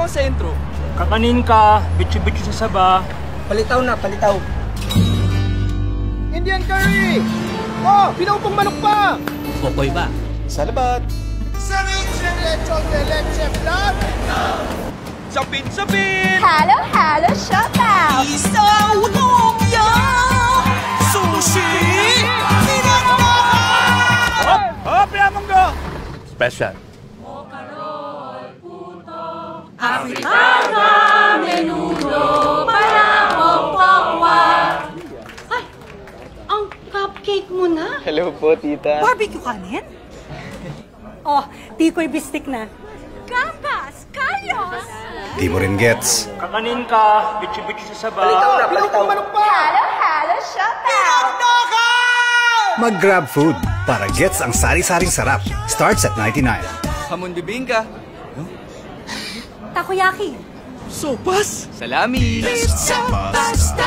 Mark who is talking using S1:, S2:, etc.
S1: ang sentro.
S2: Kakanin ka, bitsi-bitsi sa saba.
S3: Palitaw na, palitaw.
S1: Indian curry! Oh, pinaupong manok pa!
S4: Pokoy ba?
S1: Salabat! Saritsya lechon de leche flan! Sapin-sapin!
S5: Halo, halo, showtime!
S4: Isaw lumpia! Sushi!
S1: Hop! Hop! Yamanggo!
S6: Special.
S5: Afritada, menudo, palabok, pokwa. Ay, ang cupcake mo na.
S1: Hello po, tita.
S5: Barbecue kanin? Oh, tikoy bistik na. Gatas, kalyos!
S7: Di mo rin gets.
S2: Kakanin ka, bitsi-bitsi sa saba.
S3: Palitaw na, palitaw.
S1: Manok pa!
S5: Halo, halo, showtime!
S7: Mag-grab food para gets ang sari-saring sarap. Starts at 99.
S1: Hamon bibingka.
S5: Takoyaki.
S1: Sopas! Salami!
S4: Pizza, pasta,